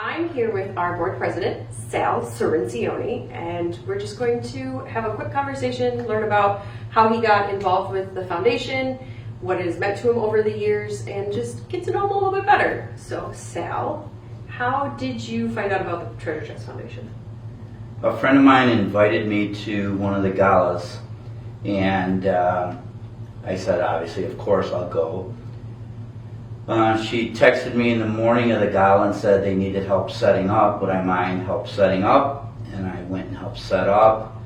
I'm here with our board president, Sal Cirrincione, and we're just going to have a quick conversation, learn about how he got involved with the foundation, what it has meant to him over the years, and just get to know him a little bit better. So, Sal, how did you find out about the Treasure Chest Foundation? A friend of mine invited me to one of the galas, and I said, obviously, of course, I'll go. She texted me in the morning of the gala and said they needed help setting up. Would I mind help setting up? And I went and helped set up.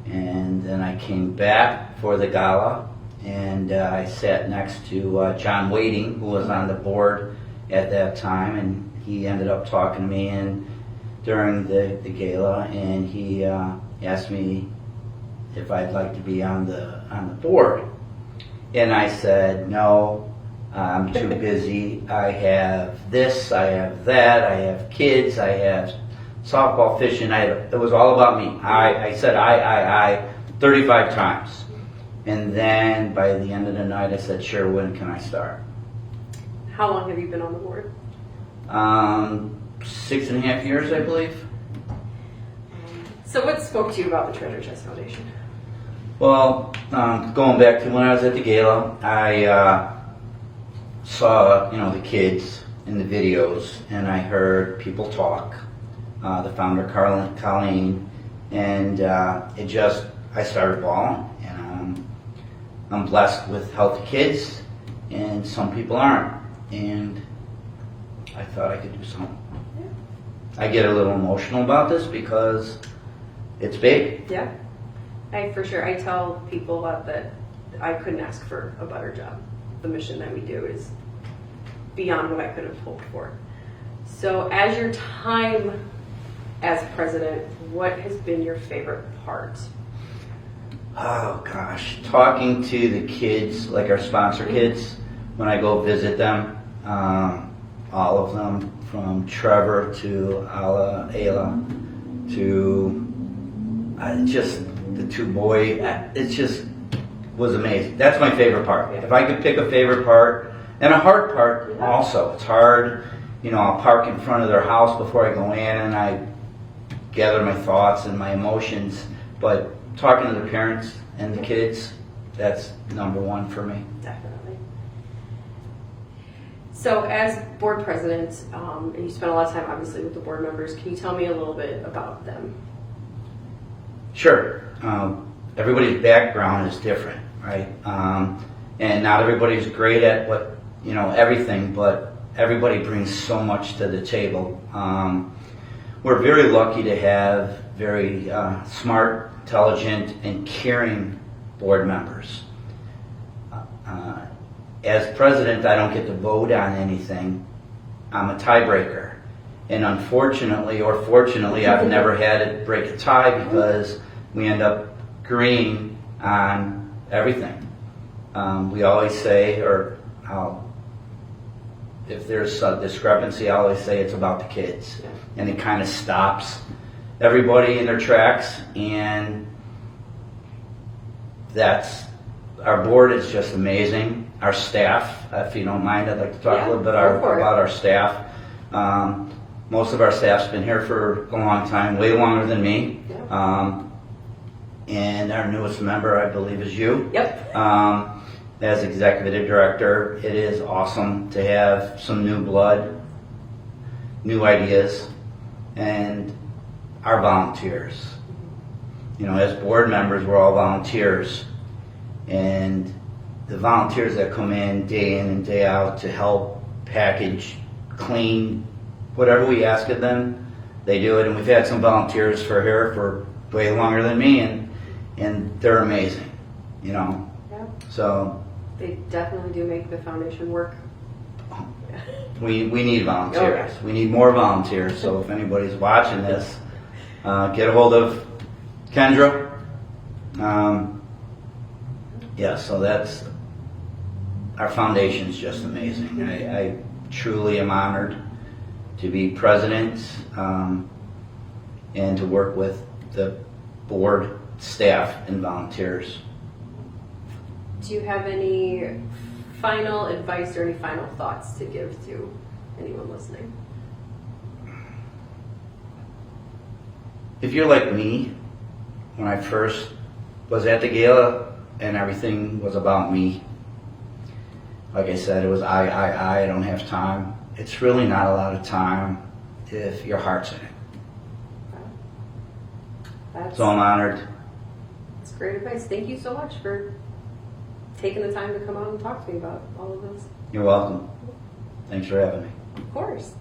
And then I came back for the gala, and I sat next to John Wading, who was on the board at that time, and he ended up talking to me during the gala, and he asked me if I'd like to be on the board. And I said, no, I'm too busy. I have this, I have that, I have kids, I have softball, fishing. It was all about me. I said I 35 times. And then by the end of the night, I said, sure, when can I start? How long have you been on the board? 6.5 years, I believe. So what spoke to you about the Treasure Chest Foundation? Well, going back to when I was at the gala, I saw, the kids in the videos, and I heard people talk. The founder, Colleen, and I started bawling. And I'm blessed with healthy kids, and some people aren't. And I thought I could do something. I get a little emotional about this because it's big. Yeah, for sure. I tell people a lot that I couldn't ask for a better job. The mission that we do is beyond what I could have hoped for. So as your time as president, what has been your favorite part? Oh gosh, talking to the kids, like our sponsor kids, when I go visit them, all of them, from Trevor to Ayla to just the two boys, it just was amazing. That's my favorite part. If I could pick a favorite part, and a hard part also. It's hard, I'll park in front of their house before I go in and I gather my thoughts and my emotions. But talking to the parents and the kids, that's number one for me. Definitely. So as board president, and you spent a lot of time obviously with the board members, can you tell me a little bit about them? Sure. Everybody's background is different, right? And not everybody's great at everything, but everybody brings so much to the table. We're very lucky to have very smart, intelligent, and caring board members. As president, I don't get to vote on anything. I'm a tiebreaker. And unfortunately, or fortunately, I've never had it break a tie because we end up agreeing on everything. We always say, if there's a discrepancy, I always say it's about the kids. And it kind of stops everybody in their tracks, and our board is just amazing. Our staff, if you don't mind, I'd like to talk a little bit about our staff. Most of our staff's been here for a long time, way longer than me. And our newest member, I believe, is you. Yep. As executive director, it is awesome to have some new blood, new ideas, and our volunteers. As board members, we're all volunteers. And the volunteers that come in and day out to help package, clean, whatever we ask of them, they do it. And we've had some volunteers for way longer than me, and they're amazing, Yeah. So they definitely do make the foundation work. we need volunteers. We need more volunteers. So if anybody's watching this, get a hold of Kendra. So that's, our foundation's just amazing. I truly am honored to be president and to work with the board, staff, and volunteers. Do you have any final advice or any final thoughts to give to anyone listening? if you're like me, when I first was at the gala and everything was about me, like I said, it was I don't have time. It's really not a lot of time if your heart's in it. That's, So I'm honored. that's great advice. Thank you so much for taking the time to come out and talk to me about all of this. You're welcome. Thanks for having me. Of course.